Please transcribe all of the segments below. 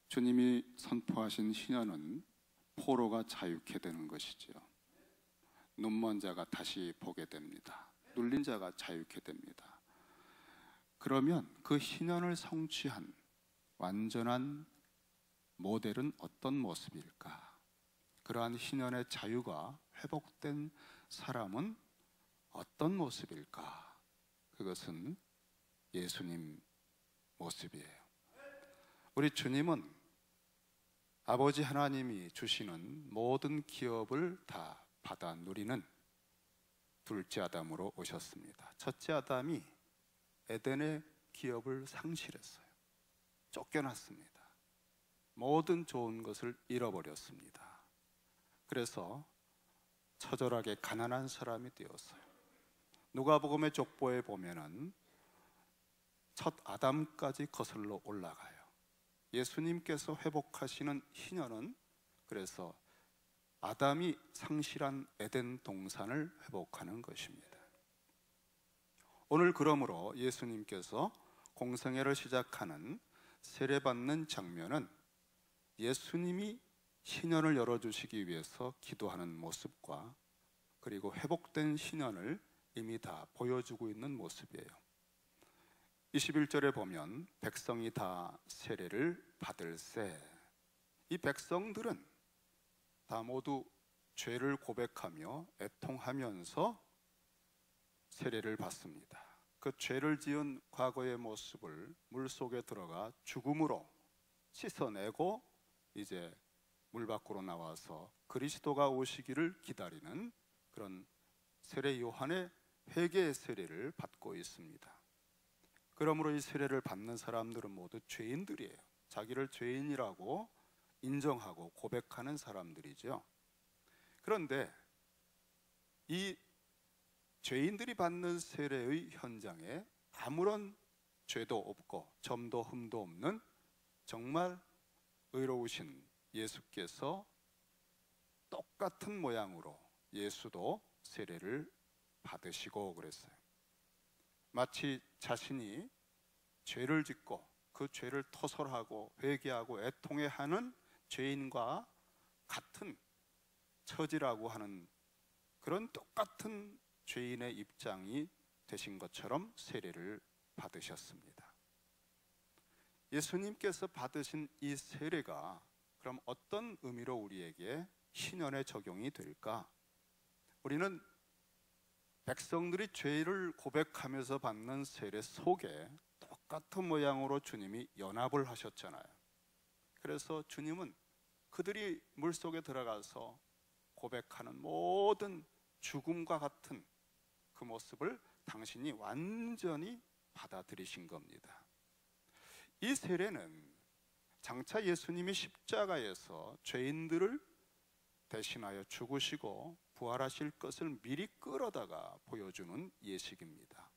주님이 선포하신 희년은 포로가 자유케 되는 것이지요. 눈먼 자가 다시 보게 됩니다. 눌린 자가 자유케 됩니다. 그러면 그 희년을 성취한 완전한 모델은 어떤 모습일까? 그러한 희년의 자유가 회복된 사람은 어떤 모습일까? 그것은 예수님 모습이에요. 우리 주님은 아버지 하나님이 주시는 모든 기업을 다 받아 누리는 둘째 아담으로 오셨습니다. 첫째 아담이 에덴의 기업을 상실했어요. 쫓겨났습니다. 모든 좋은 것을 잃어버렸습니다. 그래서 처절하게 가난한 사람이 되었어요. 누가복음의 족보에 보면은 첫 아담까지 거슬러 올라가요. 예수님께서 회복하시는 희년은 그래서 아담이 상실한 에덴 동산을 회복하는 것입니다. 오늘 그러므로 예수님께서 공생애를 시작하는 세례받는 장면은 예수님이 희년을 열어주시기 위해서 기도하는 모습과 그리고 회복된 희년을 이미 다 보여주고 있는 모습이에요. 21절에 보면 백성이 다 세례를 받을세. 이 백성들은 다 모두 죄를 고백하며 애통하면서 세례를 받습니다. 그 죄를 지은 과거의 모습을 물속에 들어가 죽음으로 씻어내고 이제 물 밖으로 나와서 그리스도가 오시기를 기다리는 그런 세례 요한의 회개의 세례를 받고 있습니다. 그러므로 이 세례를 받는 사람들은 모두 죄인들이에요. 자기를 죄인이라고 인정하고 고백하는 사람들이죠. 그런데 이 죄인들이 받는 세례의 현장에 아무런 죄도 없고 점도 흠도 없는 정말 의로우신 예수께서 똑같은 모양으로 예수도 세례를 받으시고 그랬어요. 마치 자신이 죄를 짓고 그 죄를 토설하고 회개하고 애통해하는 죄인과 같은 처지라고 하는 그런 똑같은 죄인의 입장이 되신 것처럼 세례를 받으셨습니다. 예수님께서 받으신 이 세례가 그럼 어떤 의미로 우리에게 희년에 적용이 될까? 우리는 백성들이 죄를 고백하면서 받는 세례 속에 똑같은 모양으로 주님이 연합을 하셨잖아요. 그래서 주님은 그들이 물속에 들어가서 고백하는 모든 죽음과 같은 그 모습을 당신이 완전히 받아들이신 겁니다. 이 세례는 장차 예수님이 십자가에서 죄인들을 대신하여 죽으시고 부활하실 것을 미리 끌어다가 보여주는 예식입니다.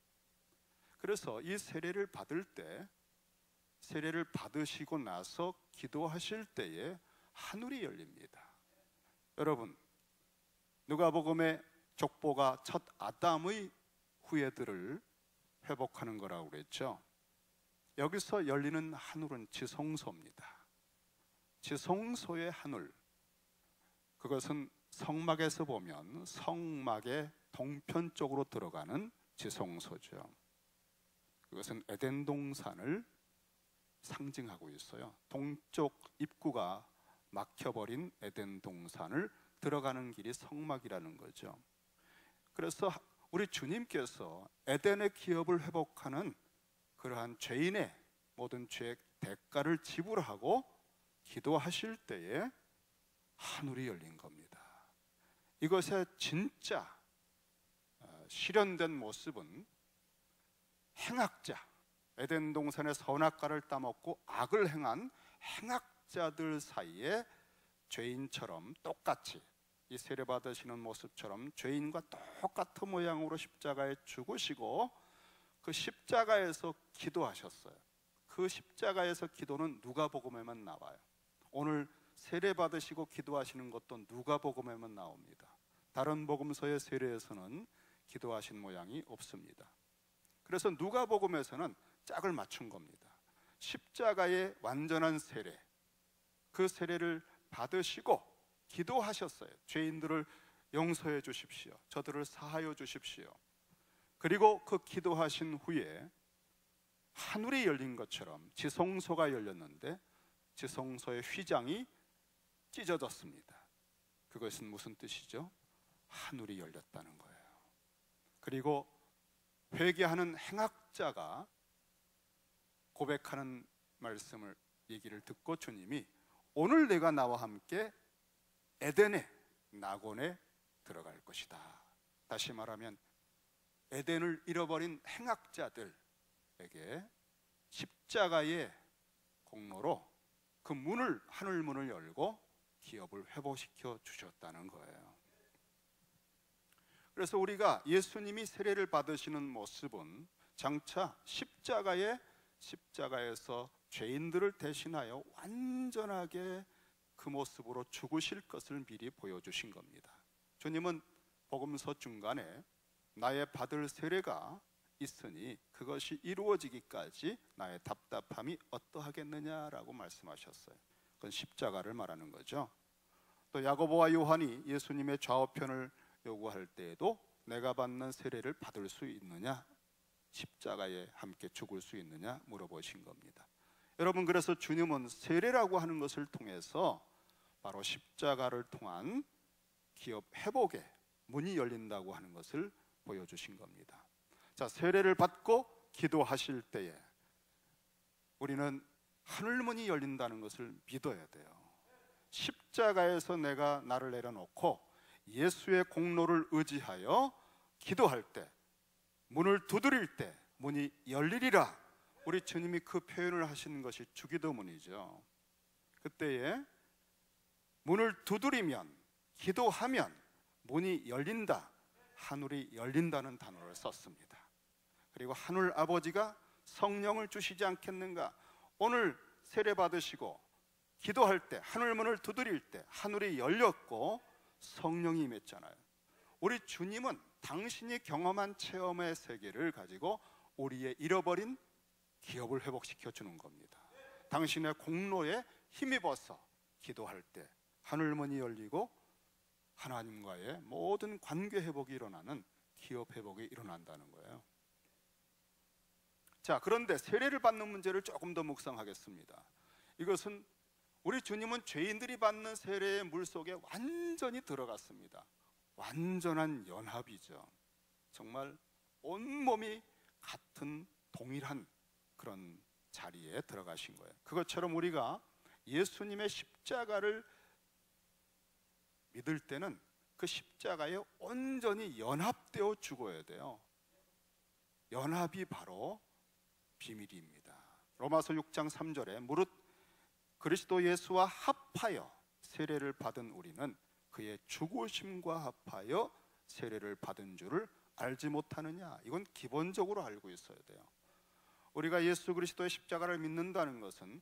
그래서 이 세례를 받을 때, 세례를 받으시고 나서 기도하실 때에 하늘이 열립니다. 여러분, 누가복음의 족보가 첫 아담의 후예들을 회복하는 거라고 그랬죠. 여기서 열리는 하늘은 지성소입니다. 지성소의 하늘, 그것은 성막에서 보면 성막의 동편 쪽으로 들어가는 지성소죠. 그것은 에덴 동산을 상징하고 있어요. 동쪽 입구가 막혀버린 에덴 동산을 들어가는 길이 성막이라는 거죠. 그래서 우리 주님께서 에덴의 기업을 회복하는 그러한 죄인의 모든 죄의 대가를 지불하고 기도하실 때에 하늘이 열린 겁니다. 이것의 진짜 실현된 모습은 행악자, 에덴 동산의 선악과를 따먹고 악을 행한 행악자들 사이에 죄인처럼 똑같이 이 세례 받으시는 모습처럼 죄인과 똑같은 모양으로 십자가에 죽으시고 그 십자가에서 기도하셨어요. 그 십자가에서 기도는 누가복음에만 나와요. 오늘 세례 받으시고 기도하시는 것도 누가복음에만 나옵니다. 다른 복음서의 세례에서는 기도하신 모양이 없습니다. 그래서 누가복음에서는 짝을 맞춘 겁니다. 십자가의 완전한 세례, 그 세례를 받으시고 기도하셨어요. 죄인들을 용서해 주십시오. 저들을 사하여 주십시오. 그리고 그 기도하신 후에 하늘이 열린 것처럼 지성소가 열렸는데 지성소의 휘장이 찢어졌습니다. 그것은 무슨 뜻이죠? 하늘이 열렸다는 거예요. 그리고 회개하는 행악자가 고백하는 말씀을 얘기를 듣고 주님이 오늘 내가 나와 함께 에덴의 낙원에 들어갈 것이다. 다시 말하면 에덴을 잃어버린 행악자들에게 십자가의 공로로 그 문을, 하늘 문을 열고 기업을 회복시켜 주셨다는 거예요. 그래서 우리가 예수님이 세례를 받으시는 모습은 장차 십자가에서 죄인들을 대신하여 완전하게 그 모습으로 죽으실 것을 미리 보여주신 겁니다. 주님은 복음서 중간에 나의 받을 세례가 있으니 그것이 이루어지기까지 나의 답답함이 어떠하겠느냐라고 말씀하셨어요. 그건 십자가를 말하는 거죠. 또 야고보와 요한이 예수님의 좌우편을 요구할 때에도 내가 받는 세례를 받을 수 있느냐, 십자가에 함께 죽을 수 있느냐 물어보신 겁니다. 여러분, 그래서 주님은 세례라고 하는 것을 통해서 바로 십자가를 통한 기업 회복의 문이 열린다고 하는 것을 보여주신 겁니다. 자, 세례를 받고 기도하실 때에 우리는 하늘문이 열린다는 것을 믿어야 돼요. 십자가에서 내가 나를 내려놓고 예수의 공로를 의지하여 기도할 때, 문을 두드릴 때 문이 열리리라. 우리 주님이 그 표현을 하시는 것이 주기도문이죠. 그때에 문을 두드리면, 기도하면 문이 열린다, 하늘이 열린다는 단어를 썼습니다. 그리고 하늘 아버지가 성령을 주시지 않겠는가? 오늘 세례 받으시고 기도할 때, 하늘 문을 두드릴 때 하늘이 열렸고 성령이 임했잖아요. 우리 주님은 당신이 경험한 체험의 세계를 가지고 우리의 잃어버린 기업을 회복시켜 주는 겁니다. 당신의 공로에 힘입어서 기도할 때 하늘문이 열리고 하나님과의 모든 관계 회복이 일어나는 기업 회복이 일어난다는 거예요. 자, 그런데 세례를 받는 문제를 조금 더 묵상하겠습니다. 이것은 우리 주님은 죄인들이 받는 세례의 물속에 완전히 들어갔습니다. 완전한 연합이죠. 정말 온몸이 같은 동일한 그런 자리에 들어가신 거예요. 그것처럼 우리가 예수님의 십자가를 믿을 때는 그 십자가에 온전히 연합되어 죽어야 돼요. 연합이 바로 비밀입니다. 로마서 6장 3절에 무릇 그리스도 예수와 합하여 세례를 받은 우리는 그의 죽으심과 합하여 세례를 받은 줄을 알지 못하느냐. 이건 기본적으로 알고 있어야 돼요. 우리가 예수 그리스도의 십자가를 믿는다는 것은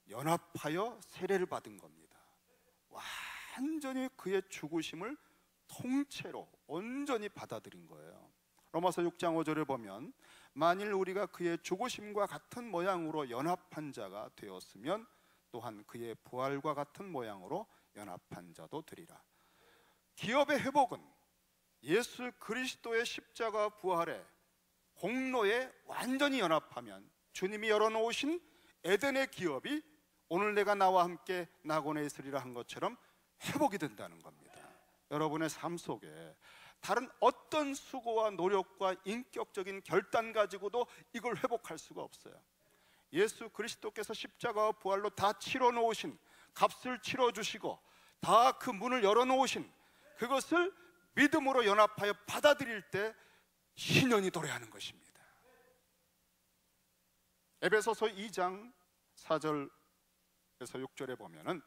연합하여 세례를 받은 겁니다. 완전히 그의 죽으심을 통째로 온전히 받아들인 거예요. 로마서 6장 5절에 보면 만일 우리가 그의 죽으심과 같은 모양으로 연합한 자가 되었으면 또한 그의 부활과 같은 모양으로 연합한 자도 되리라. 기업의 회복은 예수 그리스도의 십자가 부활의 공로에 완전히 연합하면 주님이 열어놓으신 에덴의 기업이 오늘 내가 나와 함께 낙원에 있으리라 한 것처럼 회복이 된다는 겁니다. 여러분의 삶 속에 다른 어떤 수고와 노력과 인격적인 결단 가지고도 이걸 회복할 수가 없어요. 예수 그리스도께서 십자가와 부활로 다 치러 놓으신, 값을 치러 주시고 다 그 문을 열어 놓으신 그것을 믿음으로 연합하여 받아들일 때 신연이 도래하는 것입니다. 에베소서 2장 4절에서 6절에 보면은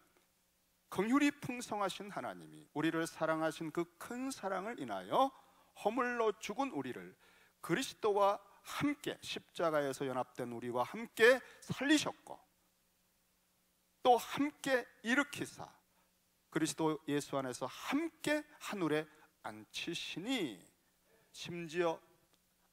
긍휼이 풍성하신 하나님이 우리를 사랑하신 그 큰 사랑을 인하여 허물로 죽은 우리를 그리스도와 함께 십자가에서 연합된 우리와 함께 살리셨고 또 함께 일으키사 그리스도 예수 안에서 함께 하늘에 앉히시니 심지어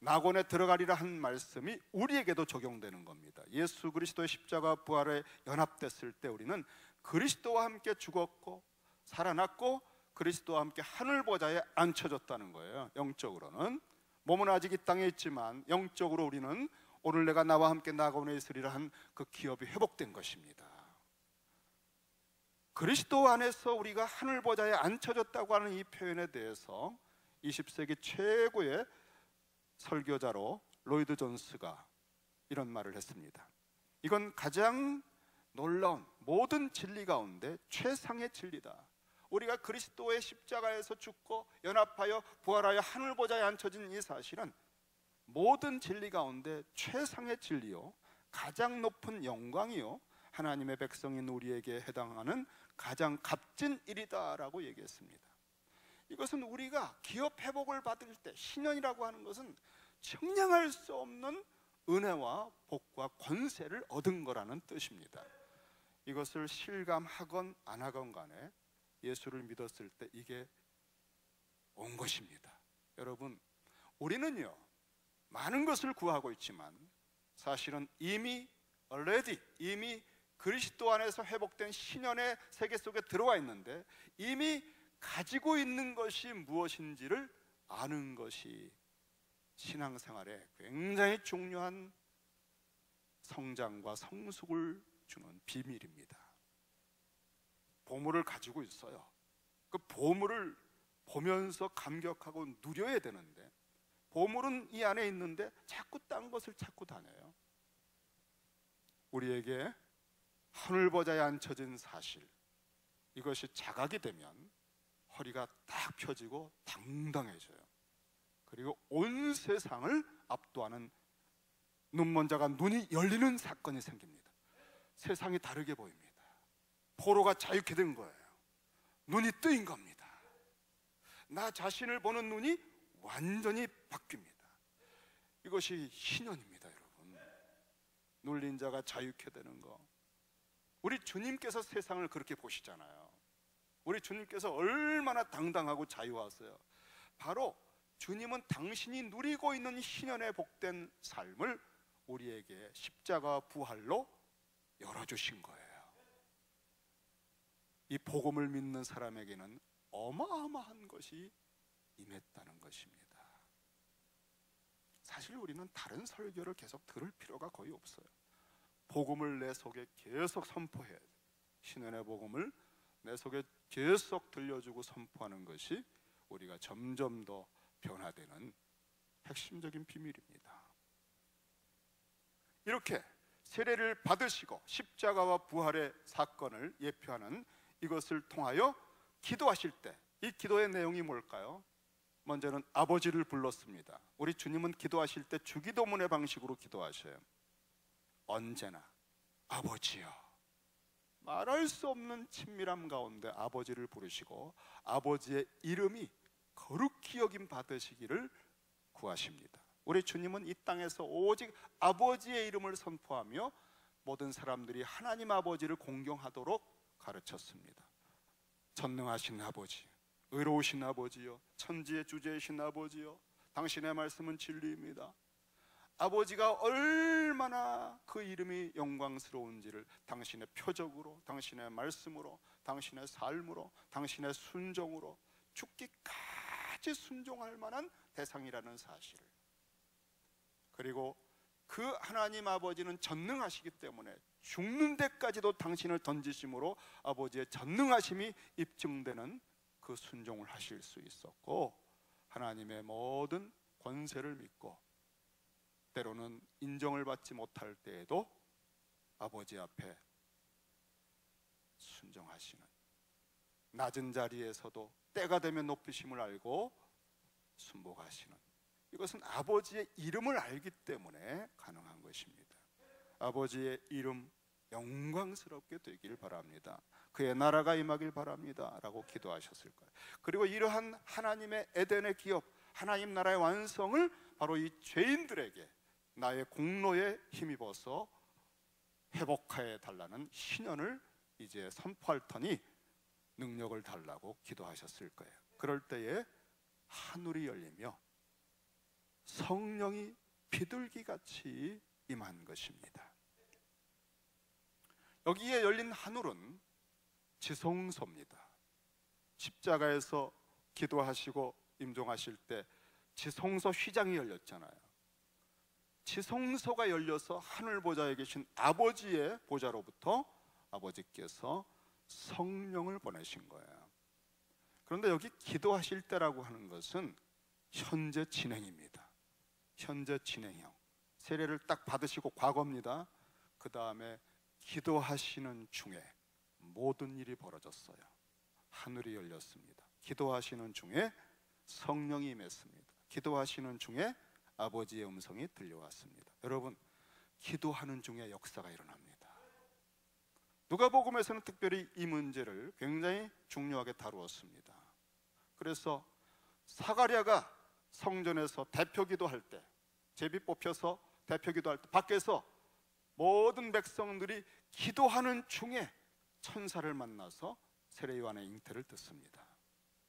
낙원에 들어가리라 한 말씀이 우리에게도 적용되는 겁니다. 예수 그리스도의 십자가 부활에 연합됐을 때 우리는 그리스도와 함께 죽었고 살아났고 그리스도와 함께 하늘 보좌에 앉혀졌다는 거예요. 영적으로는 몸은 아직 이 땅에 있지만 영적으로 우리는 오늘 내가 나와 함께 낙원에 있으리라 한 그 기업이 회복된 것입니다. 그리스도 안에서 우리가 하늘 보좌에 앉혀졌다고 하는 이 표현에 대해서 20세기 최고의 설교자로 로이드 존스가 이런 말을 했습니다. 이건 가장 놀라운 모든 진리 가운데 최상의 진리다. 우리가 그리스도의 십자가에서 죽고 연합하여 부활하여 하늘 보좌에 앉혀진 이 사실은 모든 진리 가운데 최상의 진리요, 가장 높은 영광이요, 하나님의 백성인 우리에게 해당하는 가장 값진 일이다라고 얘기했습니다. 이것은 우리가 기업 회복을 받을 때 신년이라고 하는 것은 청량할 수 없는 은혜와 복과 권세를 얻은 거라는 뜻입니다. 이것을 실감하건 안 하건 간에 예수를 믿었을 때 이게 온 것입니다. 여러분, 우리는요 많은 것을 구하고 있지만 사실은 이미 그리스도 안에서 회복된 신년의 세계 속에 들어와 있는데 이미 가지고 있는 것이 무엇인지를 아는 것이 신앙생활에 굉장히 중요한 성장과 성숙을 주는 비밀입니다. 보물을 가지고 있어요. 그 보물을 보면서 감격하고 누려야 되는데 보물은 이 안에 있는데 자꾸 딴 것을 찾고 다녀요. 우리에게 하늘 보좌에 앉혀진 사실, 이것이 자각이 되면 허리가 딱 펴지고 당당해져요. 그리고 온 세상을 압도하는 눈먼 자가 눈이 열리는 사건이 생깁니다. 세상이 다르게 보입니다. 포로가 자유케 된 거예요. 눈이 뜨인 겁니다. 나 자신을 보는 눈이 완전히 바뀝니다. 이것이 신년입니다, 여러분. 눌린 자가 자유케 되는 거. 우리 주님께서 세상을 그렇게 보시잖아요. 우리 주님께서 얼마나 당당하고 자유하세요. 바로 주님은 당신이 누리고 있는 신년의 복된 삶을 우리에게 십자가 부활로 열어주신 거예요. 이 복음을 믿는 사람에게는 어마어마한 것이 임했다는 것입니다. 사실 우리는 다른 설교를 계속 들을 필요가 거의 없어요. 복음을 내 속에 계속 선포해야 돼요. 신년의 복음을 내 속에 계속 들려주고 선포하는 것이 우리가 점점 더 변화되는 핵심적인 비밀입니다. 이렇게 세례를 받으시고 십자가와 부활의 사건을 예표하는 이것을 통하여 기도하실 때 이 기도의 내용이 뭘까요? 먼저는 아버지를 불렀습니다. 우리 주님은 기도하실 때 주기도문의 방식으로 기도하셔요. 언제나 아버지여, 말할 수 없는 친밀함 가운데 아버지를 부르시고 아버지의 이름이 거룩히 여김 받으시기를 구하십니다. 우리 주님은 이 땅에서 오직 아버지의 이름을 선포하며 모든 사람들이 하나님 아버지를 공경하도록 가르쳤습니다. 전능하신 아버지, 의로우신 아버지여, 천지의 주제이신 아버지여, 당신의 말씀은 진리입니다. 아버지가 얼마나 그 이름이 영광스러운지를 당신의 표적으로, 당신의 말씀으로, 당신의 삶으로, 당신의 순종으로 죽기까지 순종할 만한 대상이라는 사실을, 그리고 그 하나님 아버지는 전능하시기 때문에 죽는 데까지도 당신을 던지심으로 아버지의 전능하심이 입증되는 그 순종을 하실 수 있었고, 하나님의 모든 권세를 믿고 때로는 인정을 받지 못할 때에도 아버지 앞에 순종하시는, 낮은 자리에서도 때가 되면 높으심을 알고 순복하시는, 이것은 아버지의 이름을 알기 때문에 가능한 것입니다. 아버지의 이름 영광스럽게 되길 바랍니다. 그의 나라가 임하길 바랍니다 라고 기도하셨을 거예요. 그리고 이러한 하나님의 에덴의 기업, 하나님 나라의 완성을 바로 이 죄인들에게 나의 공로에 힘입어서 회복하여 달라는 신년을 이제 선포할 터니 능력을 달라고 기도하셨을 거예요. 그럴 때에 하늘이 열리며 성령이 비둘기같이 임한 것입니다. 여기에 열린 하늘은 지성소입니다. 십자가에서 기도하시고 임종하실 때 지성소 휘장이 열렸잖아요. 지성소가 열려서 하늘 보좌에 계신 아버지의 보좌로부터 아버지께서 성령을 보내신 거예요. 그런데 여기 기도하실 때라고 하는 것은 현재 진행입니다. 현재 진행형. 세례를 딱 받으시고 과거입니다. 그 다음에 기도하시는 중에 모든 일이 벌어졌어요. 하늘이 열렸습니다. 기도하시는 중에 성령이 임했습니다. 기도하시는 중에 아버지의 음성이 들려왔습니다. 여러분, 기도하는 중에 역사가 일어납니다. 누가복음에서는 특별히 이 문제를 굉장히 중요하게 다루었습니다. 그래서 사가랴가 성전에서 대표 기도할 때, 제비 뽑혀서 대표 기도할 때 밖에서 모든 백성들이 기도하는 중에 천사를 만나서 세례 요한의 잉태를 듣습니다.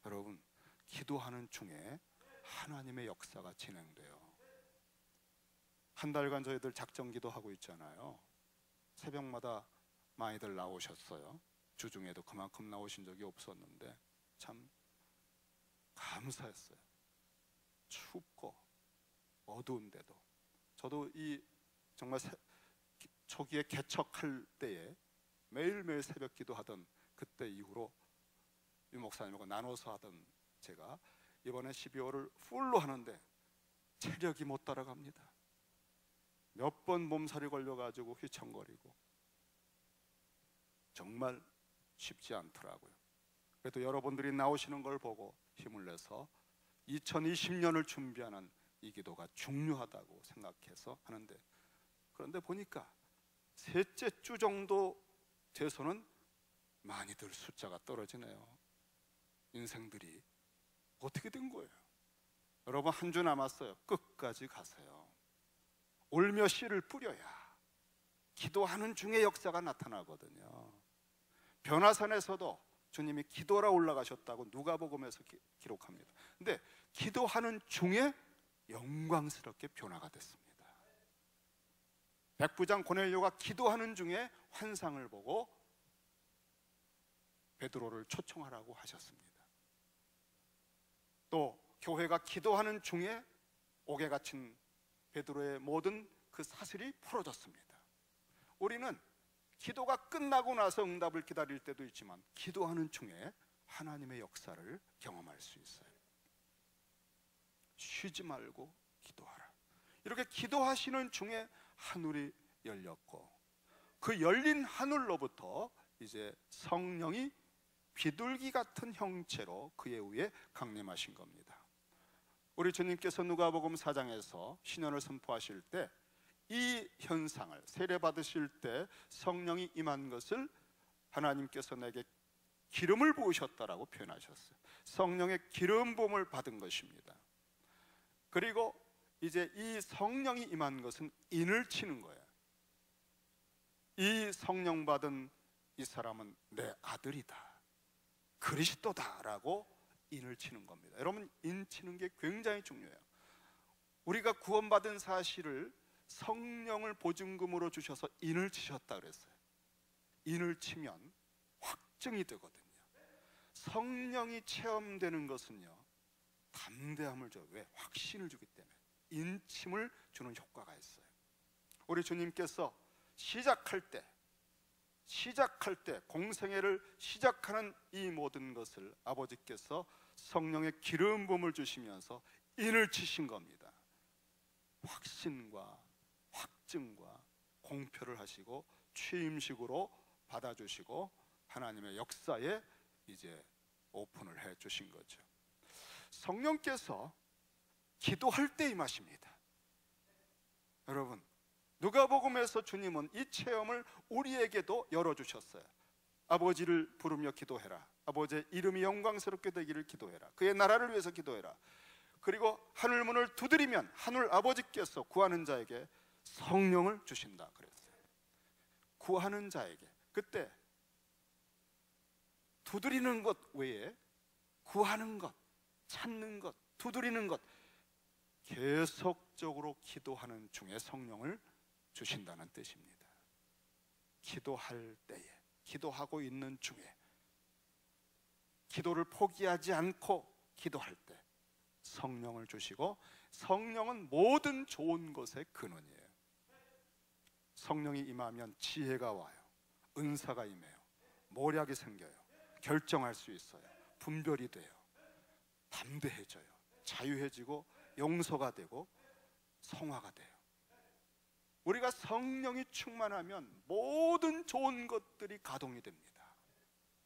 여러분, 기도하는 중에 하나님의 역사가 진행돼요. 한 달간 저희들 작정 기도하고 있잖아요. 새벽마다 많이들 나오셨어요. 주중에도 그만큼 나오신 적이 없었는데 참 감사했어요. 춥고 어두운데도. 저도 이 정말 초기에 개척할 때에 매일매일 새벽 기도하던 그때 이후로 유 목사님하고 나눠서 하던 제가 이번에 12월을 풀로 하는데 체력이 못 따라갑니다. 몇 번 몸살이 걸려가지고 휘청거리고 정말 쉽지 않더라고요. 그래도 여러분들이 나오시는 걸 보고 힘을 내서 2020년을 준비하는 이 기도가 중요하다고 생각해서 하는데, 그런데 보니까 셋째 주 정도 돼서는 많이들 숫자가 떨어지네요. 인생들이 어떻게 된 거예요? 여러분, 한 주 남았어요. 끝까지 가세요. 울며 씨를 뿌려야 기도하는 중에 역사가 나타나거든요. 변화산에서도 주님이 기도하러 올라가셨다고 누가복음에서 기록합니다. 근데 기도하는 중에 영광스럽게 변화가 됐습니다. 백부장 고넬료가 기도하는 중에 환상을 보고 베드로를 초청하라고 하셨습니다. 또 교회가 기도하는 중에 옥에 갇힌 베드로의 모든 그 사슬이 풀어졌습니다. 우리는 기도가 끝나고 나서 응답을 기다릴 때도 있지만 기도하는 중에 하나님의 역사를 경험할 수 있어요. 쉬지 말고 기도하라. 이렇게 기도하시는 중에 하늘이 열렸고, 그 열린 하늘로부터 이제 성령이 비둘기 같은 형체로 그의 위에 강림하신 겁니다. 우리 주님께서 누가복음 4장에서 신년을 선포하실 때 이 현상을, 세례 받으실 때 성령이 임한 것을 하나님께서 내게 기름을 부으셨다라고 표현하셨어요. 성령의 기름 부음을 받은 것입니다. 그리고 이제 이 성령이 임한 것은 인을 치는 거예요. 이 성령 받은 이 사람은 내 아들이다, 그리스도다라고 인을 치는 겁니다. 여러분, 인 치는 게 굉장히 중요해요. 우리가 구원받은 사실을 성령을 보증금으로 주셔서 인을 치셨다 그랬어요. 인을 치면 확증이 되거든요. 성령이 체험되는 것은요, 담대함을 줘요. 왜? 확신을 주기 때문에. 인침을 주는 효과가 있어요. 우리 주님께서 시작할 때 공생애를 시작하는 이 모든 것을 아버지께서 성령의 기름 부음을 주시면서 인을 치신 겁니다. 확신과 확증과 공표를 하시고 취임식으로 받아주시고 하나님의 역사에 이제 오픈을 해 주신 거죠. 성령께서 기도할 때 임하십니다. 여러분, 누가복음에서 주님은 이 체험을 우리에게도 열어주셨어요. 아버지를 부르며 기도해라. 아버지의 이름이 영광스럽게 되기를 기도해라. 그의 나라를 위해서 기도해라. 그리고 하늘문을 두드리면 하늘 아버지께서 구하는 자에게 성령을 주신다 그랬어요. 구하는 자에게. 그때 두드리는 것 외에 구하는 것, 찾는 것, 두드리는 것, 계속적으로 기도하는 중에 성령을 주신다는 뜻입니다. 기도할 때에, 기도하고 있는 중에, 기도를 포기하지 않고 기도할 때 성령을 주시고, 성령은 모든 좋은 것의 근원이에요. 성령이 임하면 지혜가 와요. 은사가 임해요. 모략이 생겨요. 결정할 수 있어요. 분별이 돼요. 담대해져요. 자유해지고 용서가 되고 성화가 돼요. 우리가 성령이 충만하면 모든 좋은 것들이 가동이 됩니다.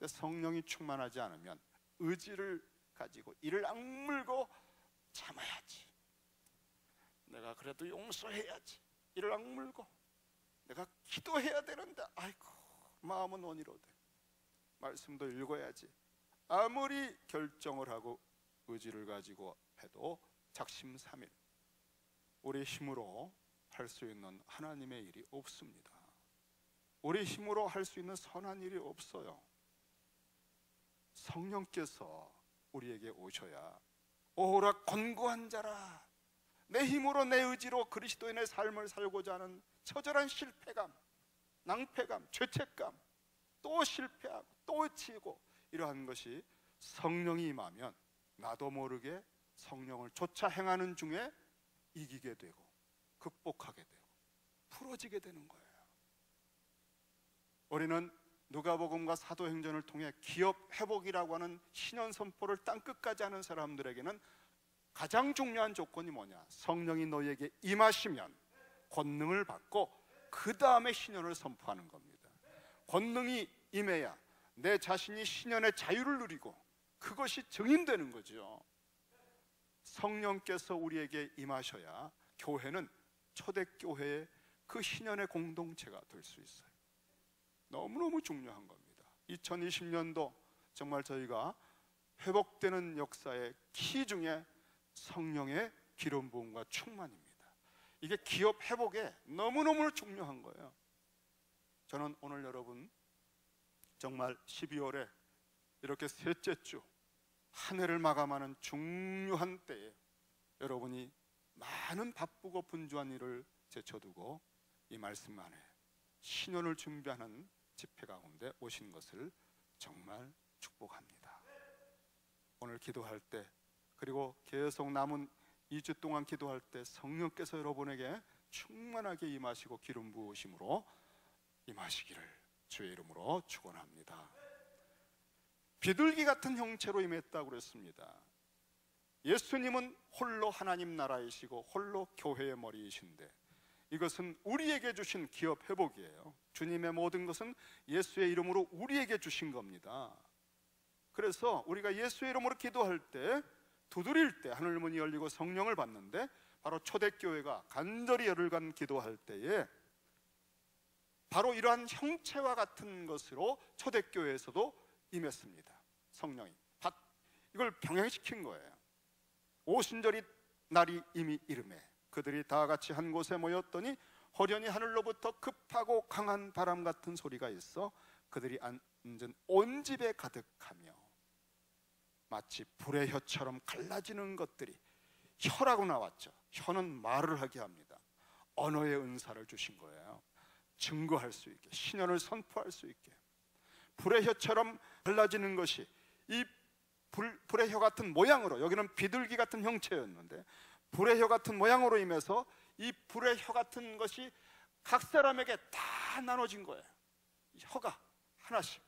성령이 충만하지 않으면 의지를 가지고 이를 악물고 참아야지, 내가 그래도 용서해야지, 이를 악물고 내가 기도해야 되는데 아이고 마음은 원이로되, 말씀도 읽어야지, 아무리 결정을 하고 의지를 가지고 해도 작심삼일 우리 힘으로 할 수 있는 하나님의 일이 없습니다. 우리 힘으로 할 수 있는 선한 일이 없어요. 성령께서 우리에게 오셔야, 오라 권고한 자라, 내 힘으로 내 의지로 그리스도인의 삶을 살고자 하는 처절한 실패감, 낭패감, 죄책감, 또 실패하고 또 치고, 이러한 것이 성령이 임하면 나도 모르게 성령을 쫓아 행하는 중에 이기게 되고 극복하게 되고 풀어지게 되는 거예요. 우리는 누가복음과 사도행전을 통해 기업 회복이라고 하는 신현 선포를 땅끝까지 하는 사람들에게는 가장 중요한 조건이 뭐냐? 성령이 너희에게 임하시면 권능을 받고 그 다음에 신현을 선포하는 겁니다. 권능이 임해야 내 자신이 신현의 자유를 누리고 그것이 증인되는 거죠. 성령께서 우리에게 임하셔야 교회는 초대교회의 그 신현의 공동체가 될 수 있어요. 너무너무 중요한 겁니다. 2020년도 정말 저희가 회복되는 역사의 키 중에 성령의 기름 부음과 충만입니다. 이게 기업 회복에 너무너무 중요한 거예요. 저는 오늘 여러분 정말 12월에 이렇게 셋째 주 한 해를 마감하는 중요한 때에 여러분이 많은 바쁘고 분주한 일을 제쳐두고 이 말씀 안에 신년을 준비하는 집회 가운데 오신 것을 정말 축복합니다. 오늘 기도할 때, 그리고 계속 남은 2주 동안 기도할 때 성령께서 여러분에게 충만하게 임하시고 기름 부으심으로 임하시기를 주의 이름으로 축원합니다. 비둘기 같은 형체로 임했다고 그랬습니다. 예수님은 홀로 하나님 나라이시고 홀로 교회의 머리이신데, 이것은 우리에게 주신 기업 회복이에요. 주님의 모든 것은 예수의 이름으로 우리에게 주신 겁니다. 그래서 우리가 예수의 이름으로 기도할 때, 두드릴 때 하늘 문이 열리고 성령을 받는데, 바로 초대교회가 간절히 열흘간 기도할 때에 바로 이러한 형체와 같은 것으로 초대교회에서도 임했습니다. 성령이 이걸 병행시킨 거예요. 오순절이 날이 이미 이르매 그들이 다 같이 한 곳에 모였더니 호련히 하늘로부터 급하고 강한 바람 같은 소리가 있어 그들이 앉은 온 집에 가득하며, 마치 불의 혀처럼 갈라지는 것들이, 혀라고 나왔죠. 혀는 말을 하게 합니다. 언어의 은사를 주신 거예요. 증거할 수 있게, 신현을 선포할 수 있게. 불의 혀처럼 갈라지는 것이 이 불의 혀 같은 모양으로, 여기는 비둘기 같은 형체였는데 불의 혀 같은 모양으로 임해서 이 불의 혀 같은 것이 각 사람에게 다 나눠진 거예요. 혀가 하나씩.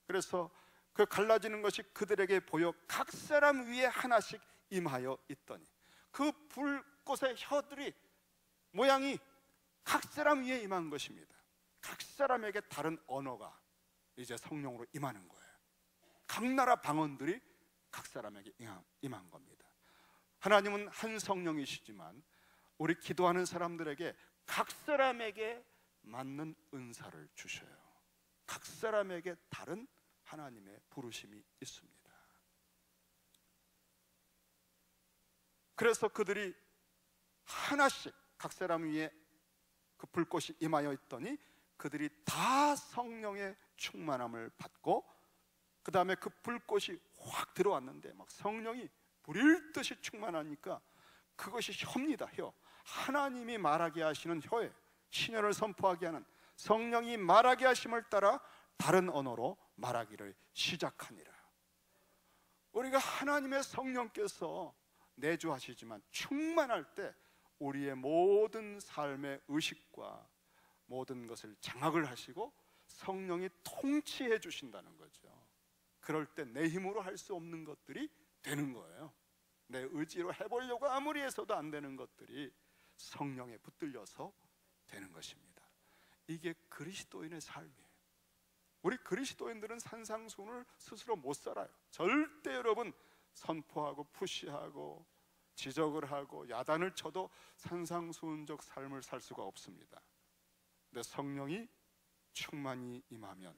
그래서 그 갈라지는 것이 그들에게 보여 각 사람 위에 하나씩 임하여 있더니, 그 불꽃의 혀들이 모양이 각 사람 위에 임한 것입니다. 각 사람에게 다른 언어가 이제 성령으로 임하는 거예요. 각 나라 방언들이 각 사람에게 임한 겁니다. 하나님은 한 성령이시지만 우리 기도하는 사람들에게 각 사람에게 맞는 은사를 주셔요. 각 사람에게 다른 하나님의 부르심이 있습니다. 그래서 그들이 하나씩 각 사람 위에 그 불꽃이 임하여 있더니 그들이 다 성령의 충만함을 받고, 그 다음에 그 불꽃이 확 들어왔는데 막 성령이 불일 듯이 충만하니까 그것이 혀입니다. 혀. 하나님이 말하게 하시는 혀에 신현을 선포하게 하는 성령이 말하게 하심을 따라 다른 언어로 말하기를 시작하니라. 우리가 하나님의 성령께서 내주하시지만 충만할 때 우리의 모든 삶의 의식과 모든 것을 장악을 하시고 성령이 통치해 주신다는 거죠. 그럴 때 내 힘으로 할 수 없는 것들이 되는 거예요. 내 의지로 해보려고 아무리 해서도 안 되는 것들이 성령에 붙들려서 되는 것입니다. 이게 그리스도인의 삶이에요. 우리 그리스도인들은 산상수훈을 스스로 못 살아요. 절대 여러분 선포하고 푸시하고 지적을 하고 야단을 쳐도 산상수훈적 삶을 살 수가 없습니다. 근데 성령이 충만히 임하면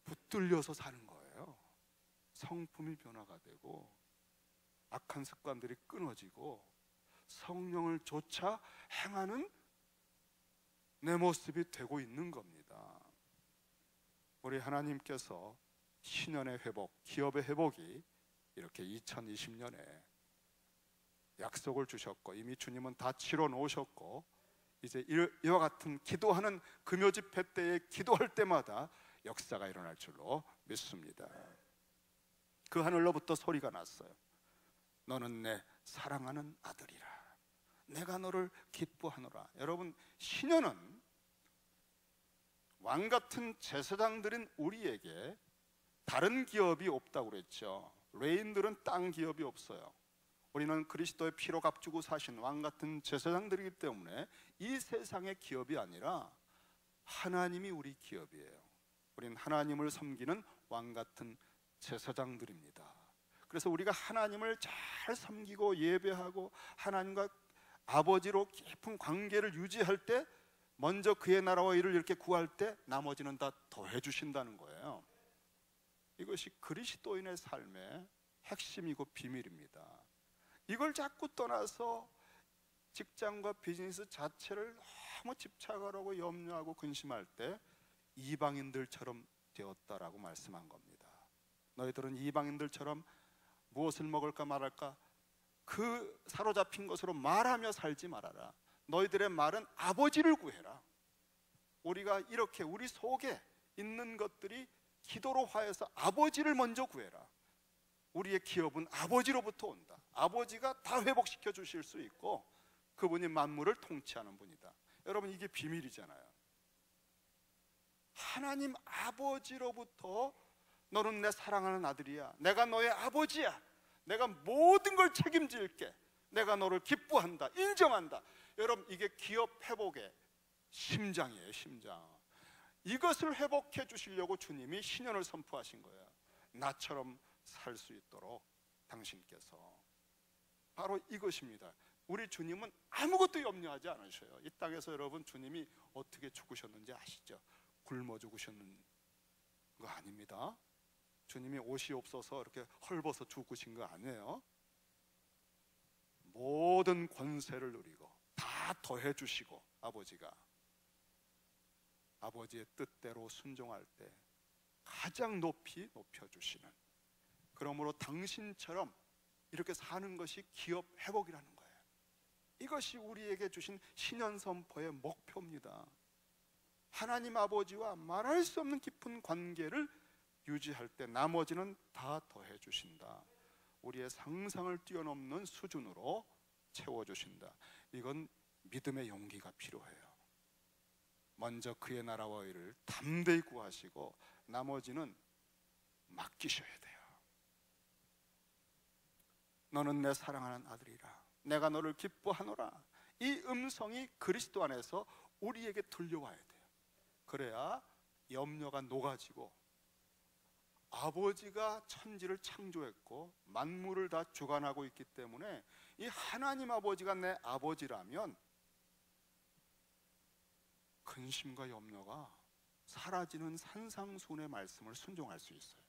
붙들려서 사는 거예요. 성품이 변화가 되고 악한 습관들이 끊어지고 성령을 쫓아 행하는 내 모습이 되고 있는 겁니다. 우리 하나님께서 신연의 회복, 기업의 회복이 이렇게 2020년에 약속을 주셨고 이미 주님은 다 치러 놓으셨고 이제 이와 같은 기도하는 금요 집회 때에 기도할 때마다 역사가 일어날 줄로 믿습니다. 그 하늘로부터 소리가 났어요. 너는 내 사랑하는 아들이라. 내가 너를 기뻐하노라. 여러분, 신년은 왕같은 제사장들인 우리에게 다른 기업이 없다고 그랬죠. 레인들은 땅 기업이 없어요. 우리는 그리스도의 피로 값주고 사신 왕같은 제사장들이기 때문에 이 세상의 기업이 아니라 하나님이 우리 기업이에요. 우리는 하나님을 섬기는 왕같은 제사장들입니다. 그래서 우리가 하나님을 잘 섬기고 예배하고 하나님과 아버지로 깊은 관계를 유지할 때 먼저 그의 나라와 일을 이렇게 구할 때 나머지는 다 더해 주신다는 거예요. 이것이 그리스도인의 삶의 핵심이고 비밀입니다. 이걸 자꾸 떠나서 직장과 비즈니스 자체를 너무 집착하고 염려하고 근심할 때 이방인들처럼 되었다라고 말씀한 겁니다. 너희들은 이방인들처럼 무엇을 먹을까 말할까 그 사로잡힌 것으로 말하며 살지 말아라. 너희들의 말은 아버지를 구해라. 우리가 이렇게 우리 속에 있는 것들이 기도로 화해서 아버지를 먼저 구해라. 우리의 기업은 아버지로부터 온다. 아버지가 다 회복시켜 주실 수 있고 그분이 만물을 통치하는 분이다. 여러분, 이게 비밀이잖아요. 하나님 아버지로부터 너는 내 사랑하는 아들이야. 내가 너의 아버지야. 내가 모든 걸 책임질게. 내가 너를 기뻐한다. 인정한다. 여러분, 이게 기업 회복의 심장이에요. 심장. 이것을 회복해 주시려고 주님이 신년을 선포하신 거예요. 나처럼 살 수 있도록 당신께서. 바로 이것입니다. 우리 주님은 아무것도 염려하지 않으셔요. 이 땅에서 여러분, 주님이 어떻게 죽으셨는지 아시죠? 굶어 죽으셨는 거 아닙니다. 주님이 옷이 없어서 이렇게 헐벗어 죽으신 거 아니에요. 모든 권세를 누리고 다 더해 주시고 아버지가 아버지의 뜻대로 순종할 때 가장 높이 높여주시는, 그러므로 당신처럼 이렇게 사는 것이 기업 회복이라는 거예요. 이것이 우리에게 주신 신년 선포의 목표입니다. 하나님 아버지와 말할 수 없는 깊은 관계를 유지할 때 나머지는 다 더해 주신다. 우리의 상상을 뛰어넘는 수준으로 채워주신다. 이건 믿음의 용기가 필요해요. 먼저 그의 나라와 의를 담대히 구하시고 나머지는 맡기셔야 돼요. 너는 내 사랑하는 아들이라. 내가 너를 기뻐하노라. 이 음성이 그리스도 안에서 우리에게 들려와야 돼요. 그래야 염려가 녹아지고 아버지가 천지를 창조했고 만물을 다 주관하고 있기 때문에 이 하나님 아버지가 내 아버지라면 근심과 염려가 사라지는 산상수훈의 말씀을 순종할 수 있어요.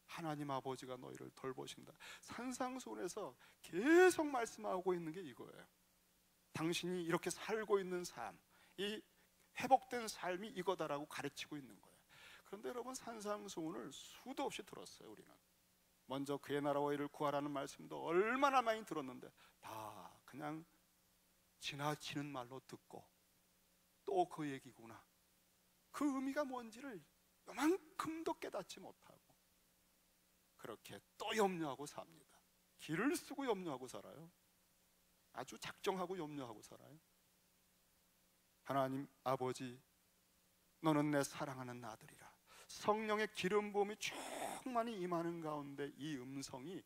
하나님 아버지가 너희를 돌보신다. 산상수훈에서 계속 말씀하고 있는 게 이거예요. 당신이 이렇게 살고 있는 삶, 이 회복된 삶이 이거다라고 가르치고 있는 거예요. 그런데 여러분, 산상수훈을 수도 없이 들었어요. 우리는 먼저 그의 나라와 의를 구하라는 말씀도 얼마나 많이 들었는데 다 그냥 지나치는 말로 듣고 또 그 얘기구나, 그 의미가 뭔지를 요만큼도 깨닫지 못하고 그렇게 또 염려하고 삽니다. 길을 쓰고 염려하고 살아요. 아주 작정하고 염려하고 살아요. 하나님 아버지, 너는 내 사랑하는 아들이라. 성령의 기름 부음이 충만히 임하는 가운데 이 음성이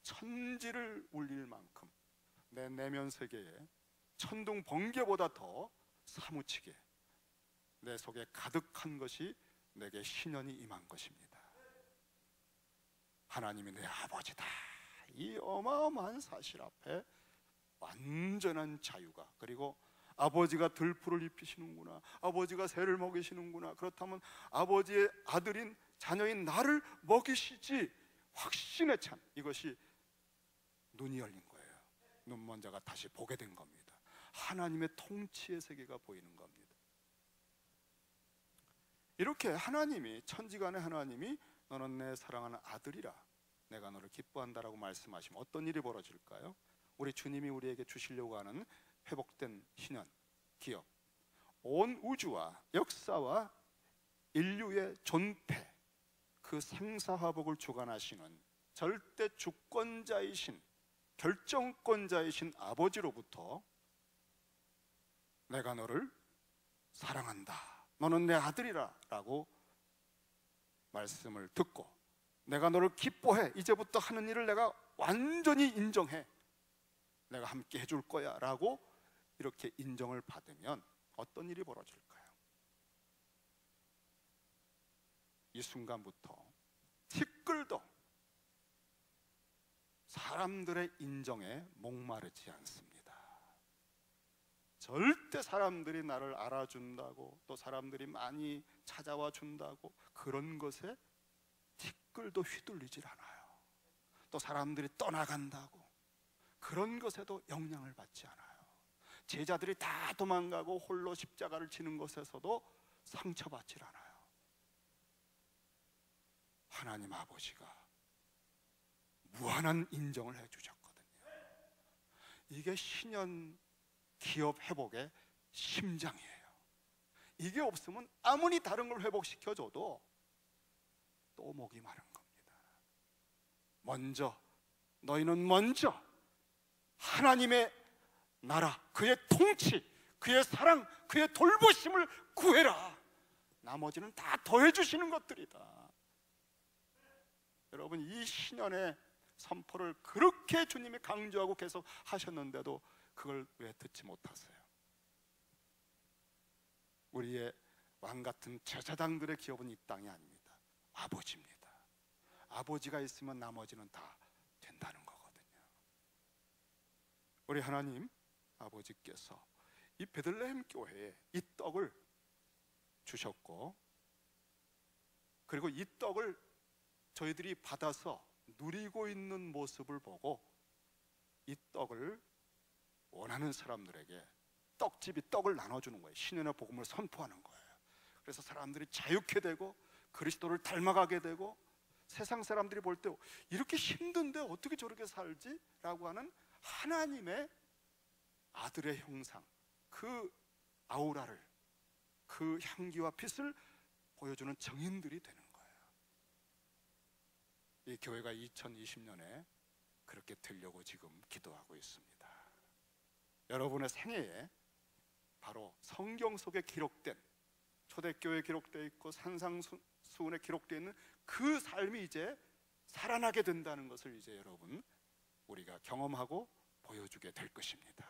천지를 울릴 만큼 내 내면 세계에 천둥 번개보다 더 사무치게 내 속에 가득한 것이 내게 신연이 임한 것입니다. 하나님이 내 아버지다, 이 어마어마한 사실 앞에 완전한 자유가, 그리고 아버지가 들풀을 입히시는구나, 아버지가 새를 먹이시는구나, 그렇다면 아버지의 아들인 자녀인 나를 먹이시지, 확신에 찬 이것이 눈이 열린 거예요. 눈먼 자가 다시 보게 된 겁니다. 하나님의 통치의 세계가 보이는 겁니다. 이렇게 하나님이, 천지간의 하나님이 너는 내 사랑하는 아들이라, 내가 너를 기뻐한다라고 말씀하시면 어떤 일이 벌어질까요? 우리 주님이 우리에게 주시려고 하는 회복된 신현, 기업, 온 우주와 역사와 인류의 존폐, 그 생사화복을 주관하시는 절대 주권자이신, 결정권자이신 아버지로부터 내가 너를 사랑한다, 너는 내 아들이라 라고 말씀을 듣고 내가 너를 기뻐해, 이제부터 하는 일을 내가 완전히 인정해, 내가 함께 해줄 거야 라고 이렇게 인정을 받으면 어떤 일이 벌어질까요? 이 순간부터 티끌도 사람들의 인정에 목마르지 않습니다. 절대 사람들이 나를 알아준다고, 또 사람들이 많이 찾아와 준다고 그런 것에 티끌도 휘둘리질 않아요. 또 사람들이 떠나간다고 그런 것에도 영향을 받지 않아요. 제자들이 다 도망가고 홀로 십자가를 지는 것에서도 상처받질 않아요. 하나님 아버지가 무한한 인정을 해주셨거든요. 이게 신현 기업 회복의 심장이에요. 이게 없으면 아무리 다른 걸 회복시켜줘도 또 목이 마른 겁니다. 너희는 먼저 하나님의 나라, 그의 통치, 그의 사랑, 그의 돌보심을 구해라. 나머지는 다 더해주시는 것들이다. 여러분, 이 신년의 선포를 그렇게 주님이 강조하고 계속 하셨는데도 그걸 왜 듣지 못하세요? 우리의 왕같은 제사장들의 기업은 이 땅이 아닙니다. 아버지입니다. 아버지가 있으면 나머지는 다 된다는 거거든요. 우리 하나님 아버지께서 이 베들레헴 교회에 이 떡을 주셨고, 그리고 이 떡을 저희들이 받아서 누리고 있는 모습을 보고 이 떡을 원하는 사람들에게 떡집이 떡을 나눠주는 거예요. 신년의 복음을 선포하는 거예요. 그래서 사람들이 자유케 되고 그리스도를 닮아가게 되고, 세상 사람들이 볼 때 이렇게 힘든데 어떻게 저렇게 살지? 라고 하는 하나님의 아들의 형상, 그 아우라를, 그 향기와 빛을 보여주는 증인들이 되는 거예요. 이 교회가 2020년에 그렇게 되려고 지금 기도하고 있습니다. 여러분의 생애에 바로 성경 속에 기록된, 초대교회에 기록되어 있고 산상수훈에 기록되어 있는 그 삶이 이제 살아나게 된다는 것을 이제 여러분, 우리가 경험하고 보여주게 될 것입니다.